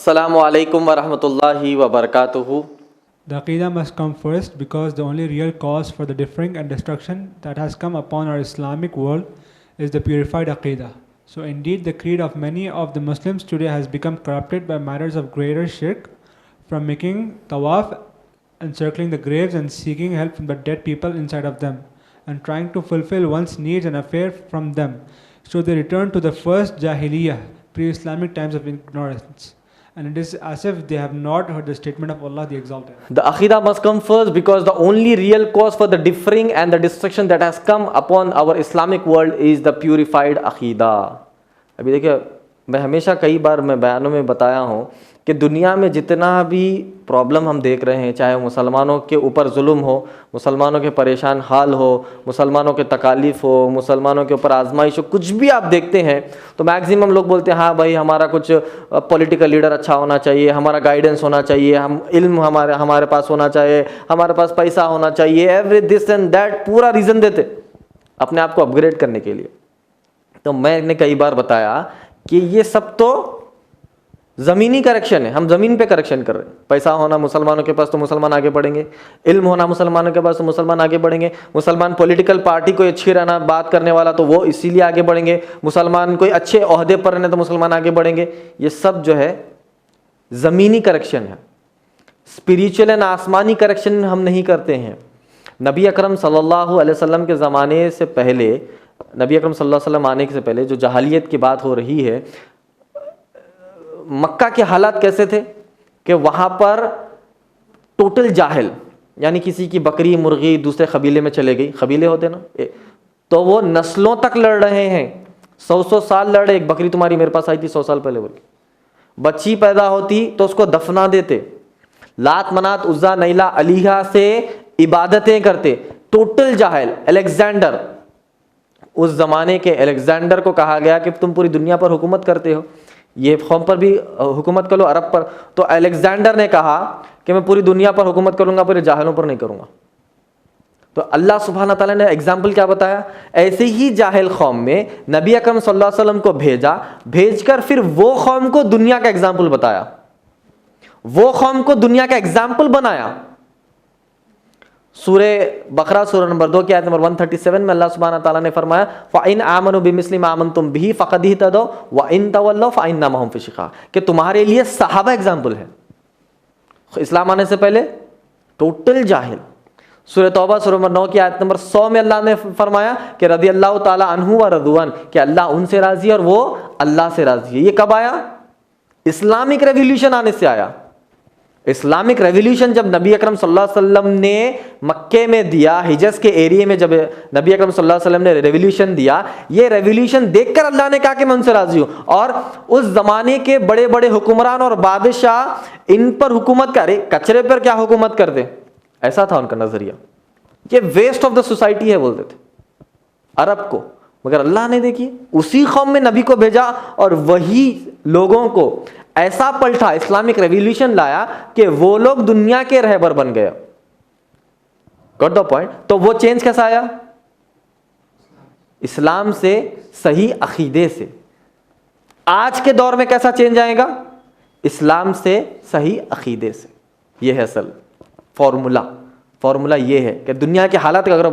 السلام علیکم ورحمۃ اللہ وبرکاتہ. The Aqidah must come first because the only real cause for the differing and destruction that has come upon our Islamic world is the purified Aqidah. So indeed the creed of many of the Muslims today has become corrupted by matters of greater shirk, from making tawaf, encircling the graves and seeking help from the dead people inside of them, and trying to fulfill one's needs and affairs from them. So they return to the first Jahiliyyah, pre-Islamic times of ignorance. And it is as if they have not heard the statement of Allah the Exalted. The Aqidah must come first because the only real cause for the differing and the destruction that has come upon our Islamic world is the purified Aqidah. ابھی دیکھیں، میں ہمیشہ کئی بار میں بیانوں میں بتایا ہوں کہ دنیا میں جتنا بھی پرابلم ہم دیکھ رہے ہیں، چاہے مسلمانوں کے اوپر ظلم ہو، مسلمانوں کے پریشان حال ہو، مسلمانوں کے تکالیف ہو، مسلمانوں کے اوپر آزمائش ہو، کچھ بھی آپ دیکھتے ہیں تو میکزیمم لوگ بولتے ہیں ہاں بھائی ہمارا کچھ پولیٹیکل لیڈر اچھا ہونا چاہیے، ہمارا گائیڈنس ہونا چاہیے، ہم علم ہمارے پاس ہونا چاہیے، ہمارے پاس پیسہ ہونا چاہیے، ایوری دس اینڈ دیٹ، پورا ریزن دیتے اپنے آپ کو اپ گریڈ کرنے کے لیے. تو میں نے کئی بار بتایا کہ یہ سب تو زمینی کریکشن ہے، ہم زمین پہ کریکشن کر رہے ہیں. پیسہ ہونا مسلمانوں کے پاس تو مسلمان آگے بڑھیں گے، علم ہونا مسلمانوں کے پاس تو مسلمان آگے بڑھیں گے، مسلمان پولیٹیکل پارٹی کوئی اچھی رہنا بات کرنے والا تو وہ اسی لیے آگے بڑھیں گے، مسلمان کوئی اچھے عہدے پر رہنے تو مسلمان آگے بڑھیں گے. یہ سب جو ہے زمینی کریکشن ہے. اسپریچول اینڈ آسمانی کریکشن ہم نہیں کرتے ہیں. نبی اکرم صلی اللہ علیہ وسلم کے زمانے سے پہلے، نبی اکرم صلی اللہ علیہ وسلم آنے سے پہلے جو جاہلیت کی بات ہو رہی ہے، مکہ کے حالات کیسے تھے کہ وہاں پر ٹوٹل جاہل، یعنی کسی کی بکری مرغی دوسرے قبیلے میں چلے گئی، قبیلے ہوتے نا، تو وہ نسلوں تک لڑ رہے ہیں، 100 سال لڑ رہے. ایک بکری تمہاری میرے پاس آئی تھی 100 سال پہلے، بول کے بچی پیدا ہوتی تو اس کو دفنا دیتے، لات منات عزا نیلا علیہا سے عبادتیں کرتے. ٹوٹل جاہل. الیگزینڈر، اس زمانے کے الیگزینڈر کو کہا گیا کہ تم پوری دنیا پر حکومت کرتے ہو، یہ قوم پر بھی حکومت کرو، عرب پر. تو الیگزینڈر نے کہا کہ میں پوری دنیا پر حکومت کروں گا، پورے جاہلوں پر نہیں کروں گا. تو اللہ سبحانہ تعالیٰ نے ایگزامپل کیا بتایا؟ ایسے ہی جاہل قوم میں نبی اکرم صلی اللہ علیہ وسلم کو بھیج کر پھر وہ قوم کو دنیا کا ایگزامپل بتایا، وہ قوم کو دنیا کا ایگزامپل بنایا. سورہ بقرہ سورہ نمبر 2 کی آیت نمبر 137 میں اللہ سبحانہ تعالیٰ نے فرمایا فَإِنْ آمَنُوا بِمِثْلِ مَا آمَنْتُمْ بِهِ فَقَدْ اهْتَدَوْا وَإِنْ تَوَلَّوْا فَإِنَّمَا هُمْ فِي شِقَاقٍ، کہ تمہارے لیے صحابہ ایگزامپل ہے. اسلام آنے سے پہلے ٹوٹل جاہل. سورہ توبہ سورہ نمبر 9 کی آیت نمبر 100 میں اللہ نے فرمایا کہ رضی اللہ تعالیٰ عنہ و رضوان، کہ اللہ ان سے راضی ہے اور وہ اللہ سے راضی ہے. یہ کب آیا؟ اسلامک ریولیوشن آنے سے آیا. اسلامک ریولیوشن جب نبی اکرم صلی اللہ علیہ وسلم نے مکے میں دیا، حجاز کے ایریے میں جب نبی اکرم صلی اللہ علیہ وسلم نے ریولیوشن دیا، یہ ریولیوشن دیکھ کر اللہ نے کہا کہ میں ان سے راضی ہوں. اور اس زمانے کے بڑے بڑے حکمران اور بادشاہ ان پر حکومت کرے، کچرے پر کیا حکومت کر دے، ایسا تھا ان کا نظریہ. یہ ویسٹ آف دا سوسائٹی ہے بولتے تھے عرب کو. مگر اللہ نے دیکھی اسی قوم میں نبی کو بھیجا اور وہی لوگوں کو ایسا پلٹا، اسلامک ریولیوشن لایا کہ وہ لوگ دنیا کے رہبر بن گئے. Got the point. تو وہ چینج کیسا آیا؟ اسلام سے، صحیح عقیدے سے. آج کے دور میں کیسا چینج آئے گا؟ اسلام سے، صحیح عقیدے سے. یہ ہے اصل فارمولا یہ ہے کہ دنیا کے حالات اگر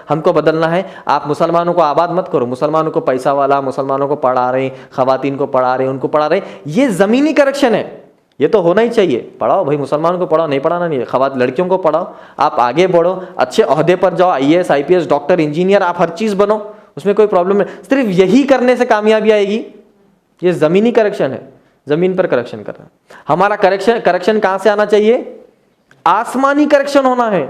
ہم کو بدلنا ہے، آپ مسلمانوں کو آباد مت کرو، مسلمانوں کو پیسہ والا، مسلمانوں کو پڑھا رہے ہیں، خواتین کو پڑھا رہے ہیں، ان کو پڑھا رہے ہیں. یہ زمینی کریکشن ہے، یہ تو ہونا ہی چاہیے. پڑھاؤ بھائی، مسلمانوں کو پڑھاؤ، نہیں پڑھانا نہیں ہے. لڑکیوں کو پڑھاؤ، آپ آگے بڑھو، اچھے عہدے پر جاؤ، IAS IPS ڈاکٹر انجینئر، آپ ہر چیز بنو، اس میں کوئی پرابلم نہیں. صرف یہی کرنے سے کامیابی آئے گی. یہ زمینی کریکشن ہے، زمین پر کریکشن کرنا. ہمارا کریکشن کہاں سے آنا چاہیے؟ آسمانی کریکشن ہونا ہے.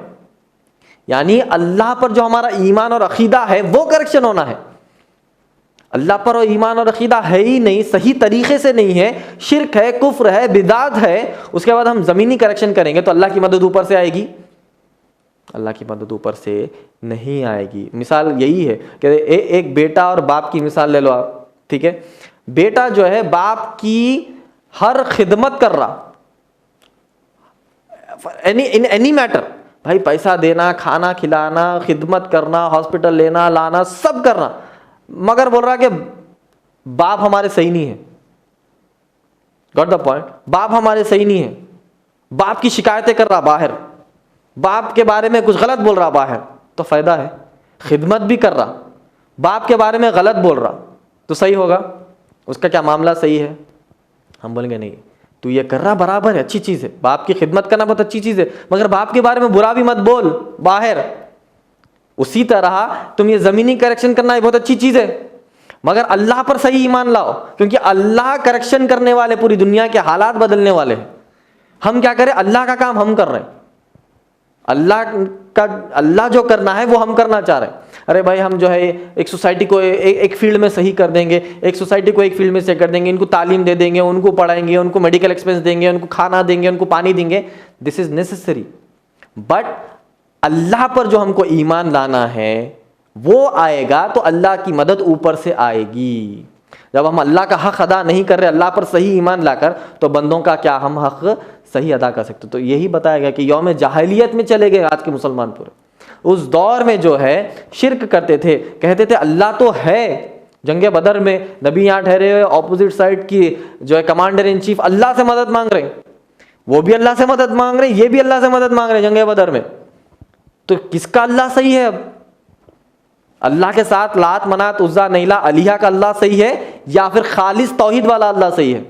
یعنی اللہ پر جو ہمارا ایمان اور عقیدہ ہے وہ کریکشن ہونا ہے. اللہ پر ایمان اور عقیدہ ہے ہی نہیں، صحیح طریقے سے نہیں ہے، شرک ہے، کفر ہے، بدعت ہے، اس کے بعد ہم زمینی کریکشن کریں گے تو اللہ کی مدد اوپر سے آئے گی؟ اللہ کی مدد اوپر سے نہیں آئے گی. مثال یہی ہے کہ ایک بیٹا اور باپ کی مثال لے لو آپ، ٹھیک ہے. بیٹا جو ہے باپ کی ہر خدمت کر رہا، اینی میٹر، بھائی پیسہ دینا، کھانا کھلانا، خدمت کرنا، ہاسپٹل لینا لانا، سب کرنا، مگر بول رہا کہ باپ ہمارے صحیح نہیں ہے. Got the point. باپ ہمارے صحیح نہیں ہے, باپ کی شکایتیں کر رہا باہر, باپ کے بارے میں کچھ غلط بول رہا باہر, تو فائدہ ہے. خدمت بھی کر رہا, باپ کے بارے میں غلط بول رہا, تو صحیح ہوگا, اس کا کیا معاملہ صحیح ہے؟ ہم بولیں گے نہیں, تو یہ کر رہا برابر ہے, اچھی چیز ہے, باپ کی خدمت کرنا بہت اچھی چیز ہے, مگر باپ کے بارے میں برا بھی مت بول باہر. اسی طرح تم یہ زمینی کریکشن کرنا یہ بہت اچھی چیز ہے, مگر اللہ پر صحیح ایمان لاؤ, کیونکہ اللہ کریکشن کرنے والے, پوری دنیا کے حالات بدلنے والے ہیں. ہم کیا کریں؟ اللہ کا کام ہم کر رہے ہیں, اللہ جو کرنا ہے وہ ہم کرنا چاہ رہے ہیں. ارے بھائی ہم جو ہے ایک سوسائٹی کو ایک فیلڈ میں صحیح کر دیں گے, ایک سوسائٹی کو ایک فیلڈ میں صحیح کر دیں گے, ان کو تعلیم دے دیں گے, ان کو پڑھائیں گے, ان کو میڈیکل ایکسپینس دیں گے, ان کو کھانا دیں گے, ان کو پانی دیں گے. دس از نیسسری, بٹ اللہ پر جو ہم کو ایمان لانا ہے وہ آئے گا تو اللہ کی مدد اوپر سے آئے گی. جب ہم اللہ کا حق ادا نہیں کر رہے اللہ پر صحیح ایمان لا کر, تو بندوں کا کیا ہم حق صحیح ادا کر سکتے؟ تو یہی بتایا گیا کہ یوم جاہلیت میں چلے گئے آج کے مسلمان پورے. اس دور میں جو ہے شرک کرتے تھے, کہتے تھے اللہ تو ہے. جنگ بدر میں نبی یہاں ٹھہرے ہوئے, اپوزٹ سائڈ کی جو ہے کمانڈر ان چیف اللہ سے مدد مانگ رہے, وہ بھی اللہ سے مدد مانگ رہے, یہ بھی اللہ سے مدد مانگ رہے جنگ بدر میں. تو کس کا اللہ صحیح ہے؟ اب اللہ کے ساتھ لات منات عزا نیلا علیہ کا اللہ صحیح ہے, یا پھر خالص توحید والا اللہ صحیح ہے؟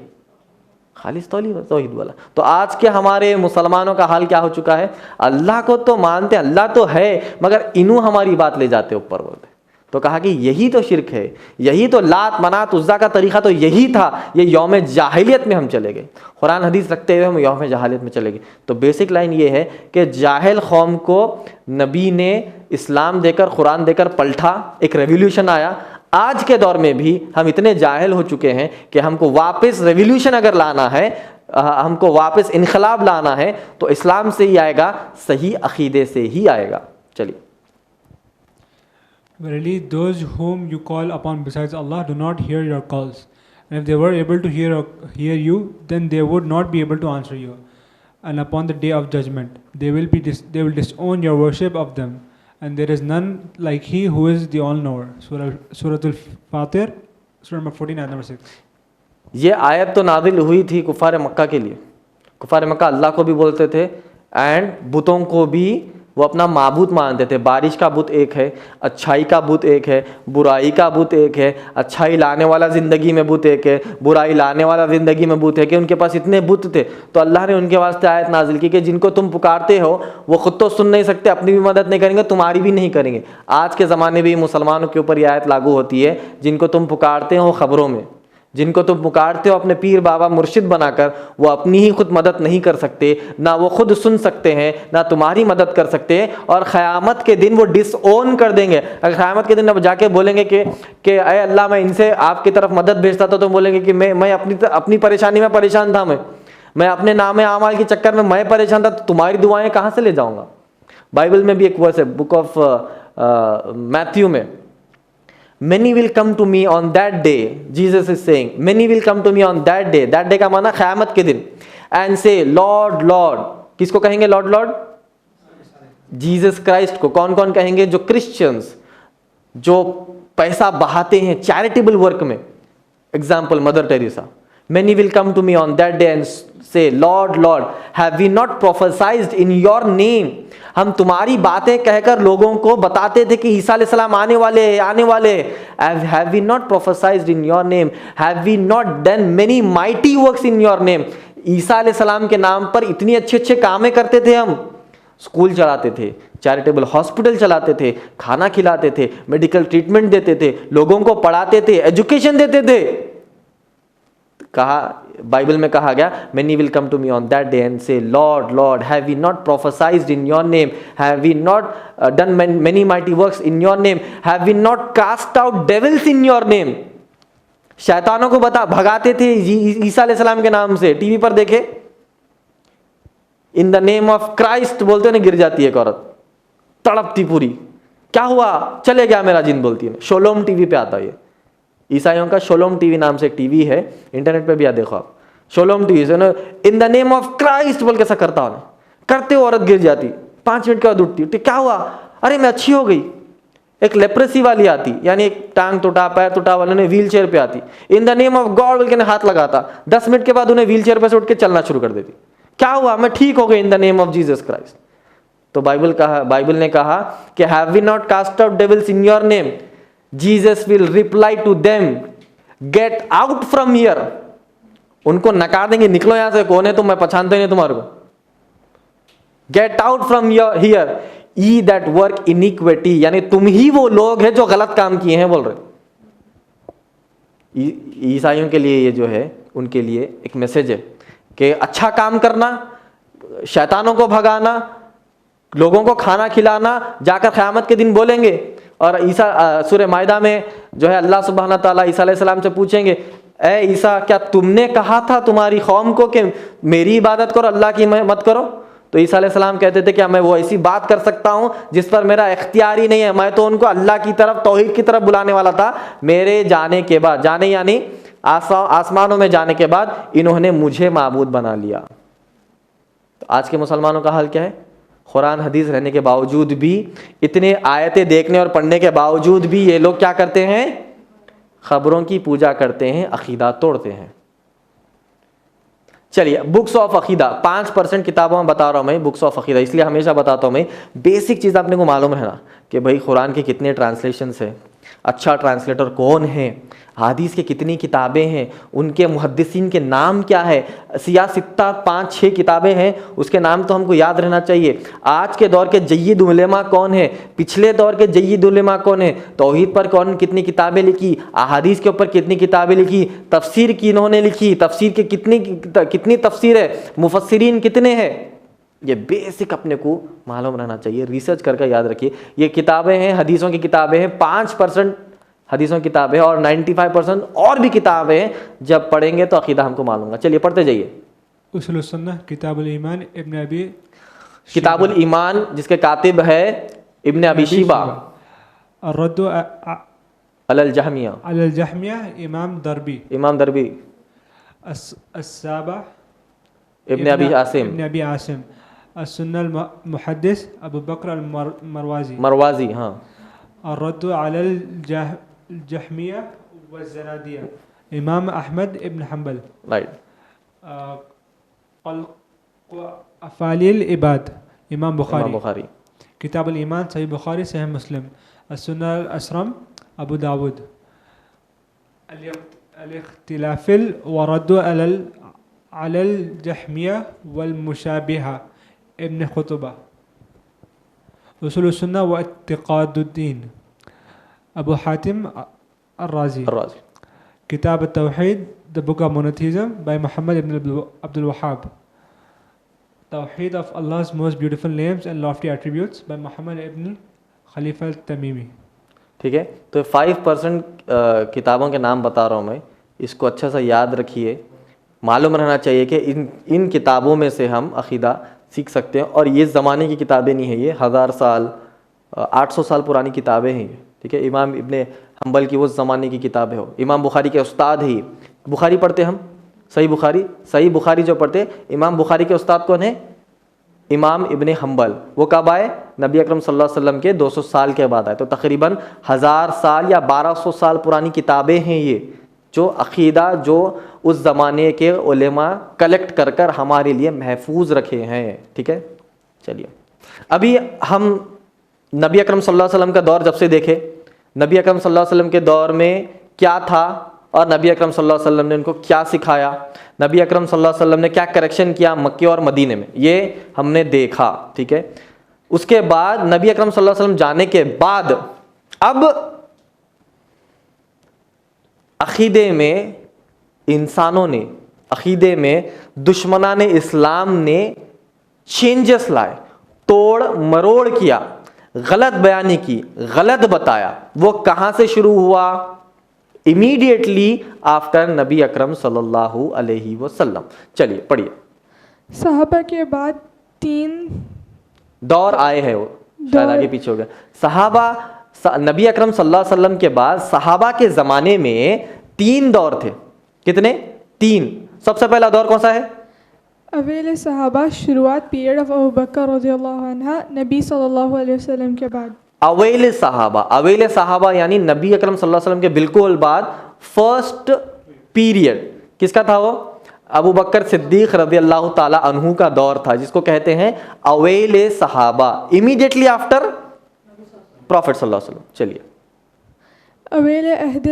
خالص توحید والا. تو آج کے ہمارے مسلمانوں کا حال کیا ہو چکا ہے؟ اللہ کو تو مانتے, اللہ تو ہے, مگر انہوں ہماری بات لے جاتے اوپر بولتے. تو کہا کہ یہی تو شرک ہے, یہی تو لات منات عزا کا طریقہ تو یہی تھا. یہ یوم جاہلیت میں ہم چلے گئے, قرآن حدیث رکھتے ہوئے ہم یوم جاہلیت میں چلے گئے. تو بیسک لائن یہ ہے کہ جاہل قوم کو نبی نے اسلام دے کر, قرآن دے کر پلٹا, ایک ریولیوشن آیا. آج کے دور میں بھی ہم اتنے جاہل ہو چکے ہیں کہ ہم کو واپس ریولیوشن اگر لانا ہے, ہم کو واپس انقلاب لانا ہے, تو اسلام سے ہی آئے گا, صحیح عقیدے سے ہی آئے گا. چلیے. Verily, those whom you call upon besides Allah do not hear your calls. And if they were able to hear you, then they would not be able to answer you. And upon the day of judgment, they will disown your worship of them. And there is none like He who is the All-Knower. Surah Al-Fatir, Surah number 14, ayat number 6. یہ آیت تو نازل ہوئی تھی کفار مکہ کے لیے. کفار مکہ اللہ کو بھی بولتے تھے اینڈ بتوں کو بھی وہ اپنا معبود مانتے تھے. بارش کا بت ایک ہے, اچھائی کا بت ایک ہے, برائی کا بت ایک ہے, اچھائی لانے والا زندگی میں بت ایک ہے, برائی لانے والا زندگی میں بت ہے, کہ ان کے پاس اتنے بت تھے. تو اللہ نے ان کے واسطے آیت نازل کی کہ جن کو تم پکارتے ہو وہ خود تو سن نہیں سکتے, اپنی بھی مدد نہیں کریں گے, تمہاری بھی نہیں کریں گے. آج کے زمانے میں مسلمانوں کے اوپر یہ آیت لاگو ہوتی ہے, جن کو تم پکارتے ہو قبروں میں, جن کو تم پکارتے ہو اپنے پیر بابا مرشد بنا کر, وہ اپنی ہی خود مدد نہیں کر سکتے, نہ وہ خود سن سکتے ہیں, نہ تمہاری مدد کر سکتے ہیں. اور قیامت کے دن وہ ڈس اون کر دیں گے. اگر قیامت کے دن اب جا کے بولیں گے کہ اے اللہ میں ان سے آپ کی طرف مدد بھیجتا تھا, تو بولیں گے کہ میں اپنی پریشانی میں پریشان تھا, میں اپنے نام اعمال کے چکر میں پریشان تھا, تو تمہاری دعائیں کہاں سے لے جاؤں گا؟ بائبل میں بھی ایک ورس ہے, بک آف میتھیو میں, many will come to me on that day. Jesus is saying many will come to me on that day. That day کا معنی قیامت کے دن, and say Lord Lord. کس کو کہیں گے Lord Lord؟ جیسس کرائسٹ کو. کون کون کہیں گے؟ جو کرسچنز جو پیسہ بہاتے ہیں چیریٹیبل ورک میں, example mother Teresa. Many will come to me on that day and say Lord Lord, have we not prophesied in your name? ہم تمہاری باتیں کہہ کر لوگوں کو بتاتے تھے کہ عیسیٰ علیہ السلام آنے والے. Have we not prophesied in your name? Have we not done many mighty works in your name? عیسیٰ علیہ السلام کے نام پر اتنی اچھے کامیں کرتے تھے ہم. اسکول چلاتے تھے, چیریٹیبل ہاسپٹل چلاتے تھے, کھانا کھلاتے تھے, میڈیکل ٹریٹمنٹ دیتے تھے, لوگوں کو پڑھاتے تھے, ایجوکیشن دیتے تھے. کہا بائبل میں کہا گیا many will come to me on that day and say Lord Lord, have we not prophesied in your name? Have we not done many mighty works in your name? Have we not cast out devils in your name? شیطانوں کو بھگاتے تھے عیسیٰ علیہ السلام کے نام سے. T V پر دیکھے in the name of Christ بولتے نا, گر جاتی ہے ایک عورت تڑپتی پوری, کیا ہوا؟ چلے گیا میرا جن بولتی ہے. شولوم ٹی وی پہ آتا ہے, عیسائیوں کا شولوم ٹی وی نام سے ایک ٹی وی ہے, انٹرنیٹ پہ بھی آ دیکھو آپ, شولوم ٹی وی سے ان دا نیم آف کرائسٹ بول کے ایسا کرتا کرتے عورت گر جاتی, 5 منٹ کے بعد اٹھتی, کیا ہوا؟ ارے میں اچھی ہو گئی. ایک لیپریسی والی آتی, یعنی ایک ٹانگ ٹوٹا, پیر ٹوٹا والے نے ویل چیئر پہ آتی, ان دا نیم آف گاڈ بول کے ہاتھ لگاتا, 10 منٹ کے بعد انہیں ویل چیئر پہ سے اٹھ کے چلنا شروع کر دیتی. کیا ہوا؟ میں ٹھیک ہو گئی in the name of Jesus Christ. تو بائبل نے کہا کہ have we not cast out devils in your name, Jesus will reply to them get out from here. ان کو نکار دیں گے, نکلو یہاں سے, کون ہے تم, میں پہچانتا ہی نہیں تمہارے کو. Get out from here ye that work iniquity, یعنی تم ہی وہ لوگ ہیں جو غلط کام کیے ہیں بول رہے. عیسائیوں کے لیے یہ جو ہے ان کے لیے ایک میسج ہے کہ اچھا کام کرنا, شیطانوں کو بھگانا, لوگوں کو کھانا کھلانا, جا کر قیامت کے دن بولیں گے. اور سورہ مائدہ میں جو ہے اللہ سبحانہ تعالیٰ عیسیٰ علیہ السلام سے پوچھیں گے, اے عیسیٰ کیا تم نے کہا تھا تمہاری قوم کو کہ میری عبادت کرو, اللہ کی مت کرو؟ تو عیسیٰ علیہ السلام کہتے تھے کہ میں وہ ایسی بات کر سکتا ہوں جس پر میرا اختیار ہی نہیں ہے, میں تو ان کو اللہ کی طرف, توحید کی طرف بلانے والا تھا. میرے جانے کے بعد, جانے یعنی آسمانوں میں جانے کے بعد انہوں نے مجھے معبود بنا لیا. تو آج کے مسلمانوں کا حال کیا ہے؟ قرآن حدیث رہنے کے باوجود بھی, اتنے آیتیں دیکھنے اور پڑھنے کے باوجود بھی یہ لوگ کیا کرتے ہیں؟ خبروں کی پوجا کرتے ہیں, عقیدہ توڑتے ہیں. چلیے بکس آف عقیدہ, 5% کتابوں میں بتا رہا ہوں میں بکس آف عقیدہ, اس لیے ہمیشہ بتاتا ہوں میں بیسک چیز اپنے کو معلوم ہے نا کہ بھائی قرآن کے کتنے ٹرانسلیشنس ہیں, اچھا ٹرانسلیٹر کون ہے, حدیث کے کتنی کتابیں ہیں, ان کے محدثین کے نام کیا ہے, سیاہ ستہ 5-6 کتابیں ہیں, اس کے نام تو ہم کو یاد رہنا چاہیے. آج کے دور کے جید علماء کون ہیں, پچھلے دور کے جید علماء کون ہیں, توحید پر کتنی کتابیں لکھی, احادیث کے اوپر کتنی کتابیں لکھی, تفسیر کی انہوں نے لکھی, تفسیر کے کتنی تفسیر ہے, مفسرین کتنے ہیں, یہ بیسک اپنے کو معلوم رہنا چاہیے. ریسرچ کر کے یاد رکھیے. یہ کتابیں ہیں, حدیثوں کی کتابیں ہیں, 5% حدیثوں کی کتابیں ہیں اور 95% اور بھی کتابیں ہیں. جب پڑھیں گے تو عقیدہ ہم کو معلوم گا. چلیے پڑھتے جائیے. اصول السنہ کتاب الایمان ابن ابی, کتاب الایمان جس کے کاتب ہے ابن ابی شیبہ, الرد علی الجہمیہ, علی الجہمیہ امام دربی, السابع ابن ابی عاصم, السنہ المحدث ابو بکر مروازی, ہاں, الرد علی الجہمیہ والزنادیہ امام احمد ابن حنبل, رائٹ, افعال العباد امام بخاری, کتاب الایمان صحیح بخاری صحیح مسلم, السنہ الاسرم ابو داود, الاختلاف ورد علی الجہمیہ والمشابہہ ابن خطبہ, اصول السنہ و اعتقاد الدین ابو حاتم الرازی, کتاب التوحید the book of monotheism by Muhammad ibn Abdul Wahhab, توحید of Allah's most beautiful names and lofty attributes by Muhammad ibn Khalifa al-Tamimi. ٹھیک ہے. تو 5% کتابوں کے نام بتا رہا ہوں میں, اس کو اچھا سا یاد رکھیے. معلوم رہنا چاہیے کہ ان کتابوں میں سے ہم عقیدہ سیکھ سکتے ہیں. اور یہ زمانے کی کتابیں نہیں ہیں, یہ 1000 سال 800 سال پرانی کتابیں ہیں. ٹھیک ہے. امام ابن حنبل کی وہ زمانے کی کتابیں ہو, امام بخاری کے استاد ہی, بخاری پڑھتے ہم, صحیح بخاری جو پڑھتے, امام بخاری کے استاد کون ہیں؟ امام ابن حنبل. وہ کب آئے؟ نبی اکرم صلی اللہ علیہ وسلم کے 200 سال کے بعد آئے. تو تقریباً 1000 سال یا 1200 سال پرانی کتابیں ہیں یہ, جو عقیدہ جو اس زمانے کے علماء کلیکٹ کر کر ہمارے لیے محفوظ رکھے ہیں. ٹھیک ہے. چلیے ابھی ہم نبی اکرم صلی اللہ علیہ وسلم کا دور جب سے دیکھے, نبی اکرم صلی اللہ علیہ وسلم کے دور میں کیا تھا اور نبی اکرم صلی اللہ علیہ وسلم نے ان کو کیا سکھایا, نبی اکرم صلی اللہ علیہ وسلم نے کیا کریکشن کیا مکے اور مدینے میں, یہ ہم نے دیکھا. ٹھیک ہے. اس کے بعد نبی اکرم صلی اللہ علیہ وسلم جانے کے بعد اب عقیدے میں انسانوں نے, عقیدے میں دشمنان اسلام نے چینجز لائے, توڑ مروڑ کیا, غلط بیانی کی, غلط بتایا. وہ کہاں سے شروع ہوا؟ امیڈیٹلی آفٹر نبی اکرم صلی اللہ علیہ وسلم. چلیے پڑھیے. صحابہ کے بعد 3 دور آئے ہیں, وہ شاید آگے پیچھے ہو گیا. صحابہ, نبی اکرم صلی اللہ علیہ وسلم کے بعد صحابہ کے زمانے میں 3 دور تھے. کتنے؟ 3. سب سے پہلا دور کون سا ہے؟ اویل صحابہ, شروعات پیریڈ آف ابو بکر رضی اللہ عنہ, نبی صلی اللہ علیہ وسلم کے بعد. اویل صحابہ. اویل صحابہ یعنی نبی اکرم صلی اللہ علیہ وسلم کے بالکل بعد فرسٹ پیریڈ کس کا تھا؟ وہ ابو بکر صدیق رضی اللہ تعالی عنہ کا دور تھا, جس کو کہتے ہیں اویل صحابہ, امیڈیٹلی آفٹر پروفٹ صلی اللہ علیہ وسلم. چلیے اویل عہد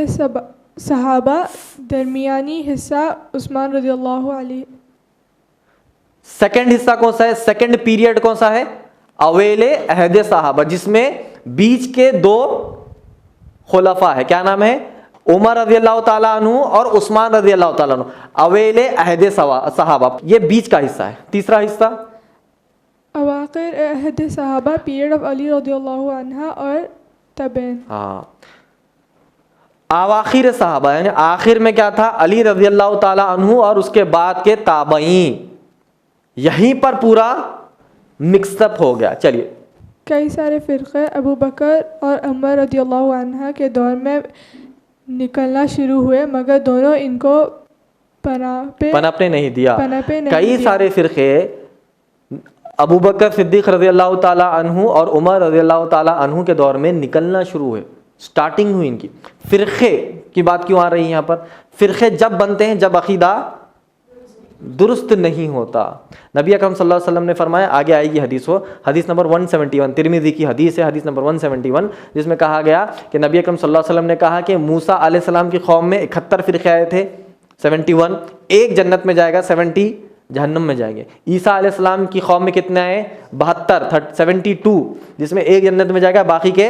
صحابہ, درمیانی حصہ عثمان رضی اللہ عنہ. سیکنڈ حصہ کون سا ہے؟ سیکنڈ پیریڈ کون سا ہے؟ اویل عہد صحابہ, جس میں بیچ کے دو خلفاء ہے. کیا نام ہے؟ عمر رضی اللہ تعالیٰ عنہ اور عثمان رضی اللہ تعالیٰ عنہ. اویل عہد صحابہ یہ بیچ کا حصہ ہے. تیسرا حصہ اواخر عہد صحابہ, پیریڈ آف علی رضی اللہ عنہ اور تابعین. ہاں, اواخر صحابہ یعنی آخر میں کیا تھا؟ علی رضی اللہ تعالیٰ عنہ اور اس کے بعد کے تابعین. یہیں پر پورا مکس اپ ہو گیا. چلیے کئی سارے فرقے ابو بکر اور عمر رضی اللہ عنہ کے دور میں نکلنا شروع ہوئے, مگر دونوں ان کو پنپنے نہیں دیا. پنپے نہیں کئی دیا. سارے فرقے ابو بکر صدیق رضی اللہ تعالیٰ عنہ اور عمر رضی اللہ تعالیٰ عنہ کے دور میں نکلنا شروع ہوئے, سٹارٹنگ ہوئی ان کی. فرقے کی بات کیوں آ رہی ہے یہاں پر؟ فرقے جب بنتے ہیں جب عقیدہ درست نہیں ہوتا. نبی اکرم صلی اللہ علیہ وسلم نے فرمایا, آگے آئے گی حدیث, ہو حدیث نمبر 171 ترمذی کی حدیث ہے, حدیث نمبر 171, جس میں کہا گیا کہ نبی اکرم صلی اللہ علیہ وسلم نے کہا کہ موسیٰ علیہ السلام کی قوم میں 71 فرقے آئے تھے, 71, ایک جنت میں جائے گا, 70 جہنم میں جائیں گے. عیسیٰ علیہ السلام کی قوم میں کتنے آئے؟ 72, 72, جس میں ایک جنت میں جائے گا, باقی کے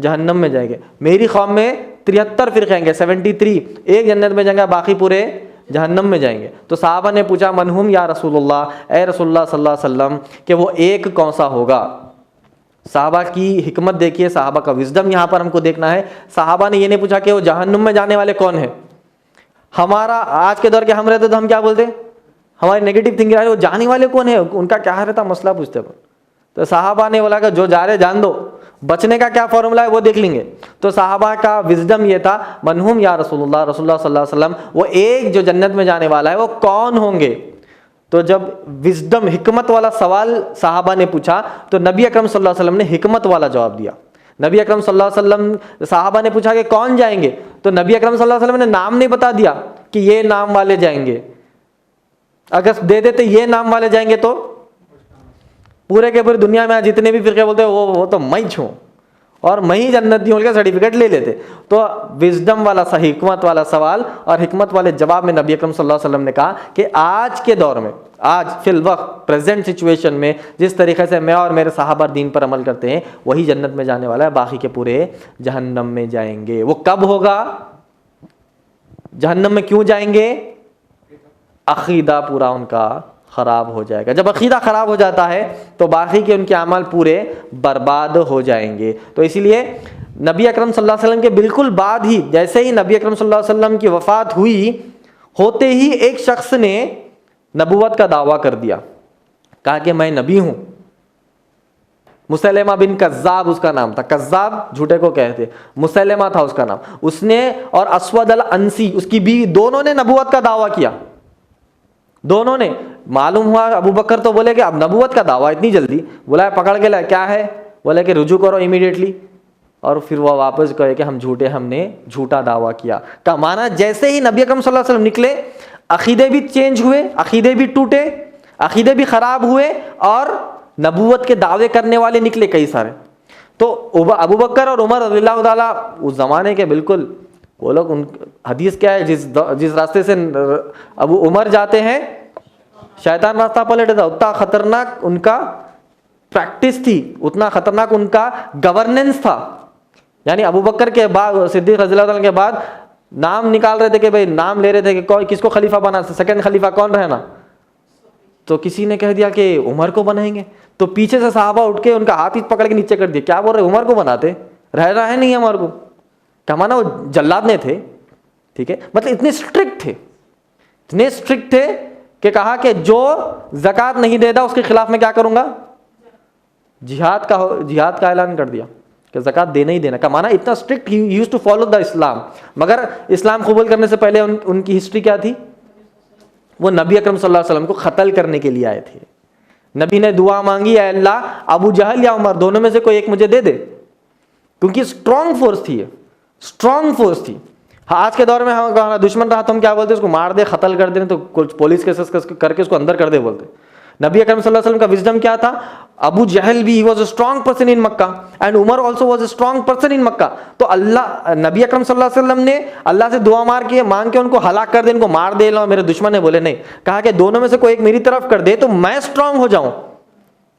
جہنم میں جائیں گے. میری قوم میں 73 فرقے آئیں گے, 73, ایک جنت میں جائیں گے, باقی پورے جہنم میں جائیں گے. تو صحابہ نے پوچھا منہم یا رسول اللہ, اے رسول اللہ صلی اللہ علیہ وسلم کہ وہ ایک کون سا ہوگا؟ صحابہ کی حکمت دیکھیے, صحابہ کا وزڈم یہاں پر ہم کو دیکھنا ہے. صحابہ نے یہ نہیں پوچھا کہ وہ جہنم میں جانے والے کون ہیں. ہمارا آج کے دور کے ہم رہتے تو ہم کیا بولتے؟ ہماری نیگیٹو تھنکنگ ہے وہ جانے والے کون ہیں, ان کا کیا رہتا مسئلہ پوچھتے. تو صحابہ نے بولا کہ جو جا رہے جان دو, بچنے کا کیا فارمولا ہے وہ دیکھ لیں گے. تو صحابہ کا وزڈم یہ تھا منہم یا رسول اللہ, رسول اللہ صلی اللہ علیہ وسلم وہ ایک جو جنت میں جانے والا ہے وہ کون ہوں گے. تو جب وزڈم حکمت والا سوال صحابہ نے پوچھا تو نبی اکرم صلی اللہ علیہ وسلم نے حکمت والا جواب دیا. نبی اکرم صلی اللہ علیہ وسلم, صحابہ نے پوچھا کہ کون جائیں گے, تو نبی اکرم صلی اللہ علیہ وسلم نے نام نہیں بتا دیا کہ یہ نام والے جائیں گے. اگر دے دیتے یہ نام والے جائیں گے تو پورے کے پوری دنیا میں جتنے بھی فرقے بولتے ہیں وہ تو میں چھوں اور میں ہی جنتی ہوں کا سرٹیفکیٹ لے لیتے. تو وزڈم والا صحیح حکمت والا سوال اور حکمت والے جواب میں نبی اکرم صلی اللہ علیہ وسلم نے کہا کہ آج کے دور میں, آج فی الوقت پریزنٹ سچویشن میں جس طریقے سے میں اور میرے صحابہ دین پر عمل کرتے ہیں وہی جنت میں جانے والا ہے, باقی کے پورے جہنم میں جائیں گے. وہ کب ہوگا؟ جہنم میں کیوں جائیں گے؟ عقیدہ پورا ان کا خراب ہو جائے گا. جب عقیدہ خراب ہو جاتا ہے تو باقی کے ان کے اعمال پورے برباد ہو جائیں گے. تو اسی لیے نبی اکرم صلی اللہ علیہ وسلم کے بالکل بعد ہی, جیسے ہی نبی اکرم صلی اللہ علیہ وسلم کی وفات ہوئی ہوتے ہی ایک شخص نے نبوت کا دعویٰ کر دیا, کہا کہ میں نبی ہوں. مسلمہ بن کذاب اس کا نام تھا, کذاب جھوٹے کو کہتے, مسلمہ تھا اس کا نام. اس نے اور اسود الانسی اس کی بیوی, دونوں نے نبوت کا دعویٰ کیا. دونوں نے, معلوم ہوا ابو بکر تو بولے کہ اب نبوت کا دعویٰ اتنی جلدی, بولا پکڑ کے لائے کیا ہے, بولے کہ رجوع کرو امیڈیٹلی. اور پھر وہ واپس کہے کہ ہم جھوٹے, ہم نے جھوٹا دعویٰ کیا. کا معنی جیسے ہی نبی اکرم صلی اللہ علیہ وسلم نکلے عقیدے بھی چینج ہوئے, عقیدے بھی ٹوٹے, عقیدے بھی خراب ہوئے اور نبوت کے دعوے کرنے والے نکلے کئی سارے. تو ابو بکر اور عمر رضی اللہ تعالیٰ اس زمانے کے بالکل وہ لوگ, ان حدیث کیا ہے, جس راستے سے ابو عمر جاتے ہیں شیطان راستہ پلٹ تھا, اتنا خطرناک ان کا پریکٹس تھی, اتنا خطرناک ان کا گورننس تھا. یعنی ابو بکر کے بعد, صدیق رضی اللہ عنہ کے بعد نام نکال رہے تھے کہ بھائی نام لے رہے تھے کہ کس کو خلیفہ بنا, سیکنڈ خلیفہ کون رہنا. تو کسی نے کہہ دیا کہ عمر کو بنائیں گے. تو پیچھے سے صحابہ اٹھ کے ان کا ہاتھ پکڑ کے نیچے کر دیا, کیا بول رہے عمر کو بناتے, رہ رہا ہے نہیں عمر کو. کیا مانا وہ جلاد نے تھے, ٹھیک ہے, مطلب اتنے اسٹرکٹ تھے, اتنے اسٹرکٹ تھے کہ کہا کہ جو زکوٰۃ نہیں دیتا اس کے خلاف میں کیا کروں گا, جہاد کا اعلان کر دیا کہ زکوٰۃ دینا ہی دینا. کا مانا اتنا strict, he used to follow the Islam. مگر اسلام قبول کرنے سے پہلے ان کی ہسٹری کیا تھی, وہ نبی اکرم صلی اللہ علیہ وسلم کو قتل کرنے کے لیے آئے تھے. نبی نے دعا مانگی, اے اللہ ابو جہل یا عمر دونوں میں سے کوئی ایک مجھے دے دے. کیونکہ اسٹرانگ فورس تھی، اسٹرانگ فورس تھی. ہاں آج کے دور میں ہمارا دشمن رہا تو ہم کیا بولتے ہیں؟ اس کو مار دے، قتل کر دیں، تو پولیس کیسز کر کے اس کو اندر کر دے بولتے. نبی اکرم صلی اللہ علیہ وسلم کا وزڈم کیا تھا؟ ابو جہل بھی was a strong person in Mecca and Umar also was a strong person in Mecca. تو اللہ نبی اکرم صلی اللہ علیہ وسلم نے اللہ سے دعا مانگ کے ان کو ہلاک کر دے، ان کو مار دے لو. میرے دشمن نے بولے نہیں، کہا کہ دونوں میں سے کوئی ایک میری طرف کر دے تو میں اسٹرانگ ہو جاؤں.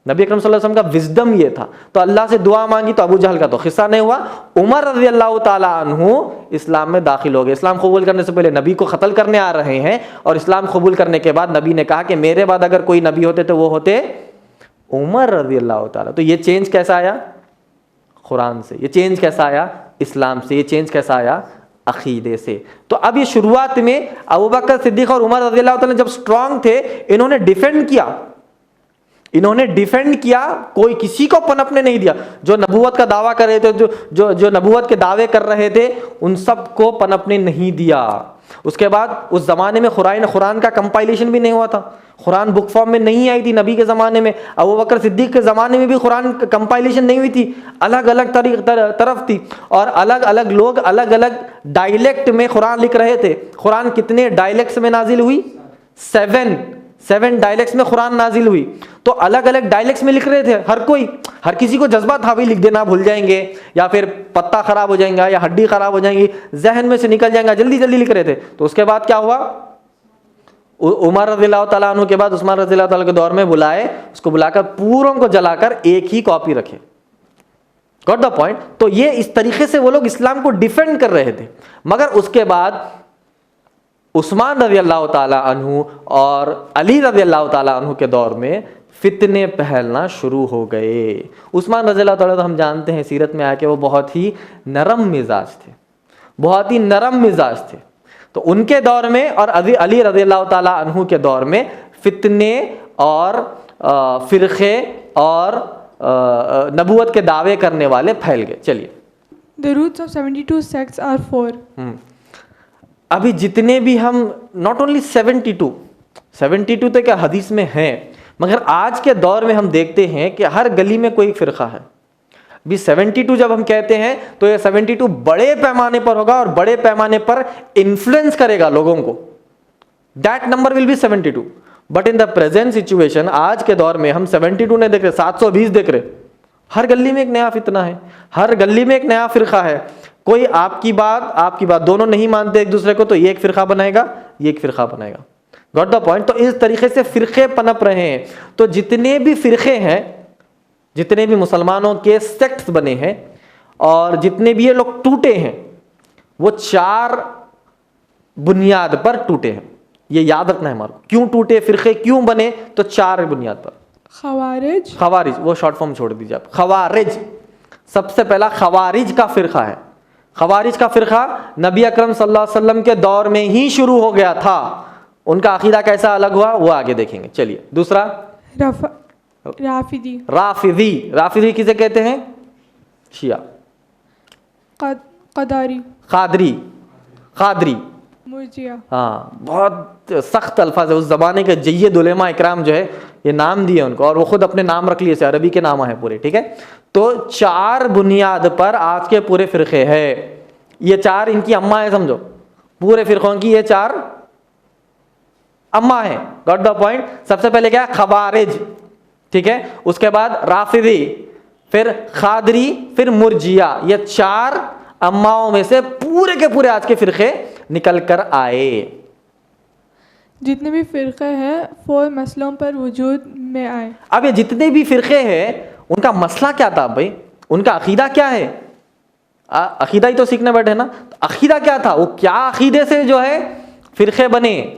نبی اکرم صلی اللہ علیہ وسلم کا وزڈم یہ تھا. تو اللہ سے دعا مانگی تو ابو جہل کا تو قصہ نہیں ہوا. عمر رضی اللہ تعالیٰ عنہ اسلام میں داخل ہو گئے. اسلام قبول کرنے سے پہلے نبی کو قتل کرنے آ رہے ہیں، اور اسلام قبول کرنے کے بعد نبی نے کہا کہ میرے بعد اگر کوئی نبی ہوتے تو وہ ہوتے عمر رضی اللہ تعالیٰ. تو یہ چینج کیسا آیا؟ قرآن سے. یہ چینج کیسا آیا؟ اسلام سے. یہ چینج کیسا آیا؟ عقیدے سے. تو اب یہ شروعات میں ابوبکر صدیق اور عمر رضی اللہ تعالیٰ جب اسٹرانگ تھے، انہوں نے ڈیفینڈ کیا، کوئی کسی کو پنپنے نہیں دیا. جو نبوت کا دعویٰ کر رہے تھے، جو نبوت کے دعوے کر رہے تھے، ان سب کو پنپنے نہیں دیا. اس کے بعد اس زمانے میں قرآن کا کمپائلیشن بھی نہیں ہوا تھا. قرآن بک فارم میں نہیں آئی تھی نبی کے زمانے میں. ابوبکر صدیق کے زمانے میں بھی قرآن کمپائلیشن نہیں ہوئی تھی. الگ الگ طرف تھی، اور الگ الگ لوگ الگ الگ ڈائلیکٹ میں قرآن لکھ رہے تھے. قرآن کتنے ڈائلیکٹس میں نازل ہوئی؟ 7 ڈائلیکٹس میں قرآن نازل ہوئی. تو الگ الگ ڈائلیکٹس میں لکھ رہے تھے. ہر کسی کو جذبہ تھا بھی لکھ دینا، بھول جائیں گے یا پھر پتا خراب ہو جائیں گا یا ہڈی خراب ہو جائیں گی، ذہن میں سے نکل جائیں گا، جلدی جلدی لکھ رہے تھے. تو اس کے بعد کیا ہوا؟ عمر رضی اللہ تعالیٰ عنہ کے بعد عثمان رضی اللہ تعالیٰ کے دور میں اس کو بلا کر پوروں کو جلا کر ایک ہی کاپی رکھے. Got the point. تو یہ اس طریقے سے وہ لوگ اسلام کو ڈیفینڈ کر رہے تھے. مگر اس کے بعد عثمان رضی اللہ تعالیٰ عنہ اور علی رضی اللہ تعالیٰ عنہ کے دور میں فتنے پھیلنا شروع ہو گئے. عثمان رضی اللہ تعالیٰ ہم جانتے ہیں سیرت میں آیا کہ وہ بہت ہی نرم مزاج تھے. تو ان کے دور میں اور علی رضی اللہ تعالیٰ عنہ کے دور میں فتنے اور فرقے اور نبوت کے دعوے کرنے والے پھیل گئے. چلیے The roots of 72 sects are 4. ابھی جتنے بھی ہم ناٹ اونلی 72 تو کیا حدیث میں ہیں، مگر آج کے دور میں ہم دیکھتے ہیں کہ ہر گلی میں کوئی فرقہ ہے. بھی 72 جب ہم کہتے ہیں تو یہ 72 بڑے پیمانے پر ہوگا اور بڑے پیمانے پر انفلوئنس کرے گا لوگوں کو. That number will be 72. But in the present situation آج کے دور میں ہم 72 نہیں دیکھ رہے، 720 دیکھ رہے. ہر گلی میں ایک نیا فتنہ ہے، ہر گلی میں ایک نیا فرقہ ہے. کوئی آپ کی بات دونوں نہیں مانتے ایک دوسرے کو، تو یہ ایک فرقہ بنائے گا، یہ ایک فرقہ بنائے گا. Got the point. تو اس طریقے سے فرقے پنپ رہے ہیں. تو جتنے بھی فرقے ہیں، جتنے بھی مسلمانوں کے سیکٹس بنے ہیں اور جتنے بھی یہ لوگ ٹوٹے ہیں، وہ 4 بنیاد پر ٹوٹے ہیں. یہ یاد رکھنا ہے ہمارا. کیوں ٹوٹے فرقے، کیوں بنے؟ تو 4 بنیاد پر. خوارج وہ شارٹ فارم چھوڑ دیجیے آپ. خوارج سب سے پہلا خوارج کا فرقہ ہے. خوارج کا فرقہ نبی اکرم صلی اللہ علیہ وسلم کے دور میں ہی شروع ہو گیا تھا. ان کا عقیدہ کیسا الگ ہوا وہ آگے دیکھیں گے. چلیے دوسرا رافضی کسے کہتے ہیں؟ شیعہ. قادری مرجئہ. ہاں بہت سخت الفاظ ہے. اس زمانے کے جید علماء اکرام جو ہے یہ نام دیے ان کو، اور وہ خود اپنے نام رکھ لیے، عربی کے نام ہیں پورے. ٹھیک ہے. تو 4 بنیاد پر آج کے پورے فرقے ہیں. یہ 4 ان کی اماں ہیں، سمجھو پورے فرقوں کی یہ 4 اماں ہیں. Got the point. سب سے پہلے کیا؟ خوارج. ٹھیک ہے. اس کے بعد رافضی، پھر قادری، پھر مرجئہ. یہ 4 اماؤں میں سے پورے کے پورے آج کے فرقے نکل کر آئے. جتنے بھی فرقے ہیں 4 مسئلوں پر وجود میں آئے. اب یہ جتنے بھی فرقے ہیں ان کا مسئلہ کیا تھا بھائی؟ ان کا عقیدہ کیا ہے؟ عقیدہ ہی تو سیکھنے بیٹھے نا. عقیدہ کیا تھا؟ وہ کیا عقیدے سے جو ہے فرقے بنے؟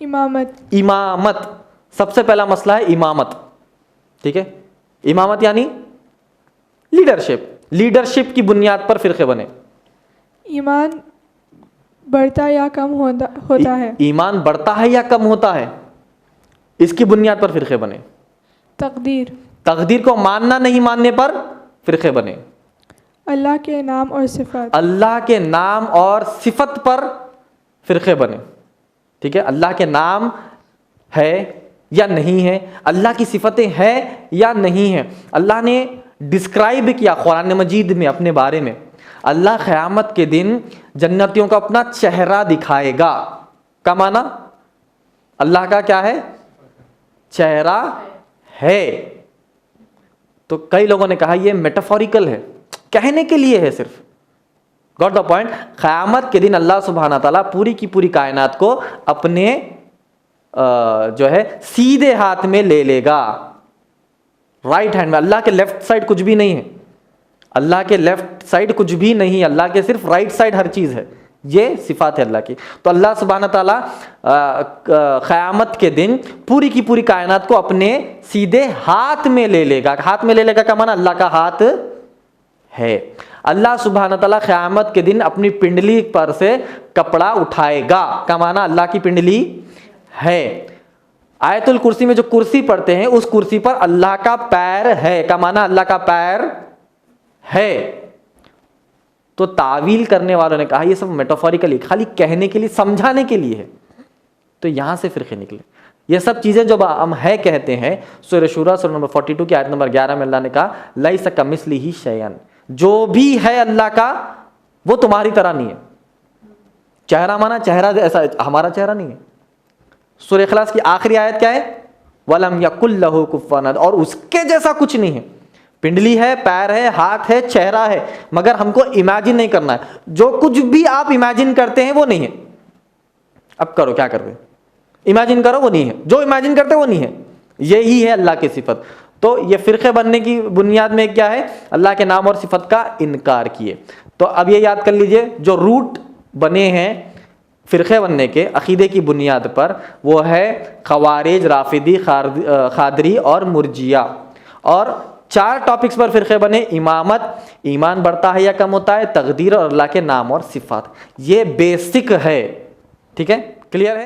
امامت. سب سے پہلا مسئلہ ہے امامت. ٹھیک ہے. امامت یعنی لیڈرشپ کی بنیاد پر فرقے بنے. ایمان بڑھتا یا کم ہوتا ہے. ایمان بڑھتا ہے یا کم ہوتا ہے، اس کی بنیاد پر فرقے بنے. تقدیر کو ماننا نہیں ماننے پر فرقے بنے. اللہ کے نام اور صفت پر فرقے بنے. ٹھیک ہے. اللہ کے نام ہے یا نہیں ہے، اللہ کی صفتیں ہیں یا نہیں ہیں. اللہ نے ڈسکرائب کیا قرآن مجید میں اپنے بارے میں. اللہ قیامت کے دن جنتیوں کو اپنا چہرہ دکھائے گا. کا معنی اللہ کا کیا ہے؟ چہرہ ہے. تو کئی لوگوں نے کہا یہ میٹافوریکل ہے, کہنے کے لیے ہے صرف. Got the point. قیامت کے دن اللہ سبحانہ تعالیٰ پوری کی پوری کائنات کو اپنے جو ہے سیدھے ہاتھ میں لے لے گا, رائٹ ہینڈ میں. اللہ کے لیفٹ سائڈ کچھ بھی نہیں ہے, اللہ کے لیفٹ سائڈ کچھ بھی نہیں, اللہ کے صرف رائٹ سائڈ ہر چیز ہے. یہ صفات ہے اللہ کی. تو اللہ سبحانہ تعالیٰ قیامت کے دن پوری کی پوری کائنات کو اپنے سیدھے ہاتھ میں لے لے گا. ہاتھ میں لے لے گا کا معنی اللہ کا ہاتھ ہے. اللہ سبحانہ تعالیٰ قیامت کے دن اپنی پنڈلی پر سے کپڑا اٹھائے گا. کا معنی اللہ کی پنڈلی ہے. آیت الکرسی میں جو کرسی پڑھتے ہیں اس کرسی پر اللہ کا پیر ہے. کا معنی اللہ کا پیر ہے. تو تعویل کرنے والوں نے کہا یہ سب میٹافوریکلی, خالی کہنے کے لیے, سمجھانے کے لیے ہے. تو یہاں سے فرقے نکلے. یہ سب چیزیں جو ہم ہے کہتے ہیں, سورہ شورا سورہ نمبر 42 کی آیت نمبر 11 میں اللہ نے کہا لیس کمثلہ شیئا, جو بھی ہے اللہ کا وہ تمہاری طرح نہیں ہے. چہرہ مانا چہرہ ایسا ہمارا چہرہ نہیں ہے. سورہ اخلاص کی آخری آیت کیا ہے؟ وَلَمْ يَكُنْ لَهُ كُفُوًا احد, اور اس کے جیسا کچھ نہیں ہے. پنڈلی ہے, پیر ہے, ہاتھ ہے, چہرہ ہے, مگر ہم کو امیجن نہیں کرنا ہے. جو کچھ بھی آپ امیجن کرتے ہیں وہ نہیں ہے. اب کرو کیا کرتے, امیجن کرو وہ نہیں ہے, جو امیجن کرتے وہ نہیں ہے. یہی ہے اللہ کی صفت. تو یہ فرقے بننے کی بنیاد میں کیا ہے؟ اللہ کے نام اور صفت کا انکار کیے. تو اب یہ یاد کر لیجئے جو روٹ بنے ہیں فرقے بننے کے عقیدے کی بنیاد پر, وہ ہے خوارج, رافضی, خادری اور مرجیہ. اور 4 ٹاپکس پر فرقے بنے: امامت, ایمان بڑھتا ہے یا کم ہوتا ہے, تقدیر اور اللہ کے نام اور صفات. یہ بیسک ہے. ٹھیک ہے, کلیئر ہے.